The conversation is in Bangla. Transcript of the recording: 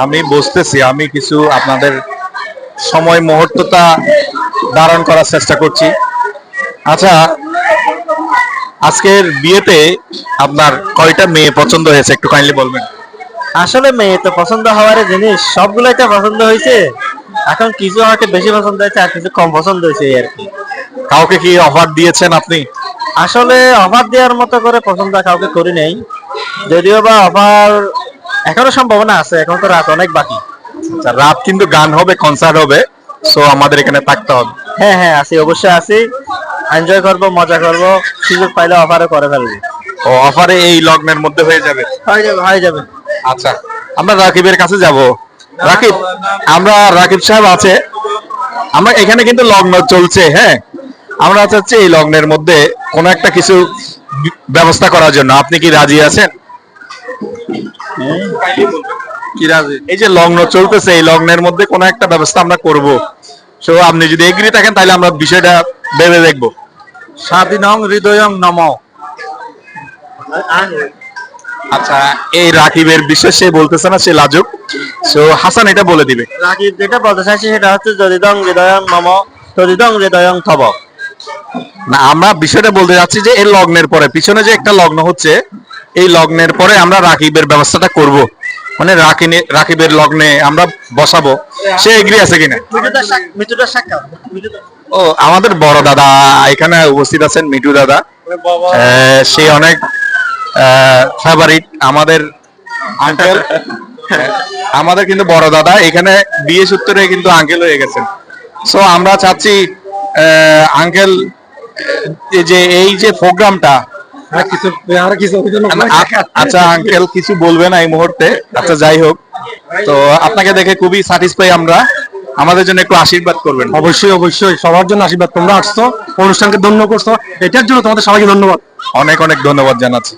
আমি বুঝতেছি, আমি কিছু আপনাদের সময় মুহূর্তটা ধারণ করার চেষ্টা করছি। আচ্ছা, আজকের বিয়েতে আপনার কয়টা মেয়ে পছন্দ হয়েছে একটু কাইন্ডলি বলবেন? আসলে মেয়ে তো পছন্দ হওয়ার জিনিস, সবগুলাই তো পছন্দ হয়েছে। এখন কিছু হয়তো বেশি পছন্দ হয়েছে আর কিছু কম পছন্দ হয়েছে এই আর কি। কাউকে কি অফার দিয়েছেন আপনি? আসলে অফার দেওয়ার মতো করে পছন্দ কাউকে করি নাই, যদিও বা অফার এখনো সম্ভাবনা আছে, এখন তো রাত অনেক বাকি। আচ্ছা, রাত কিন্তু গান হবে, কনসার্ট হবে, সো আমাদের এখানে থাকতে হবে। হ্যাঁ হ্যাঁ আছি, অবশ্যই আছি। এনজয় করব, মজা করব, সুযোগ পাইলে অফারও করে ফেলবো। ও, অফারে এই লগ্নের মধ্যে হয়ে যাবে? হয়ে যাবে, হয়ে যাবে। আচ্ছা, আমরা রাকিবের কাছে যাব। রাকিব, আমরা রাকিব সাহেব আছে, আমরা এখানে কিন্তু লগ্ন চলছে, হ্যাঁ, আমরা চাচ্ছি এই লগ্নের মধ্যে কোনো একটা কিছু ব্যবস্থা করার জন্য। আপনি কি রাজি আছেন? কি রাজি? এই যে লগ্ন চলতেছে, এই লগ্নের মধ্যে কোনো একটা ব্যবস্থা আমরা করব। সো আপনি যদি এগ্রি থাকেন তাহলে আমরা বিষয়টা ভেবে দেখবো। স্বাধীনং হৃদয়ং নম। আচ্ছা, এই রাকিবের বিষয় সে বলতেছে না, সে লাজুক। সো হাসান এটা বলে দিবে। রাকিব যেটা বলতে চাইছে সেটা হচ্ছে যদিদং হৃদয়ং নম তদিদং হৃদয়ং তব। না, আমরা বিষয়টা বলতে যাচ্ছি যে এই লগ্নের পরে পিছনে যে একটা লগ্ন হচ্ছে, এই লগ্নের পরে আমরা রাকিবের ব্যবস্থাটা করব, মানে রাকিবের লগ্নে আমরা বসাবো। সে এগ্রি আছে কিনা? ও, আমাদের বড় দাদা এখানে উপস্থিত আছেন, মিঠু দাদা। সে অনেক ফেভারিট আমাদের আঙ্কেল। আমাদের কিন্তু বড় দাদা এখানে বিয়ে সূত্রে কিন্তু আঙ্কেল হয়ে গেছেন। সো আমরা চাচ্ছি আঙ্কেল যে এই যে প্রোগ্রামটা, আচ্ছা আঙ্কেল কিছু বলবে না এই মুহূর্তে। আচ্ছা, যাই হোক, তো আপনাকে দেখে খুবই স্যাটিসফাই আমরা। আমাদের জন্য একটু আশীর্বাদ করবেন। অবশ্যই অবশ্যই, সবার জন্য আশীর্বাদ। তোমরা আসছো, অনুষ্ঠানকে ধন্য করছো, এটার জন্য তোমাদের সবাইকে ধন্যবাদ। অনেক অনেক ধন্যবাদ জানাচ্ছি।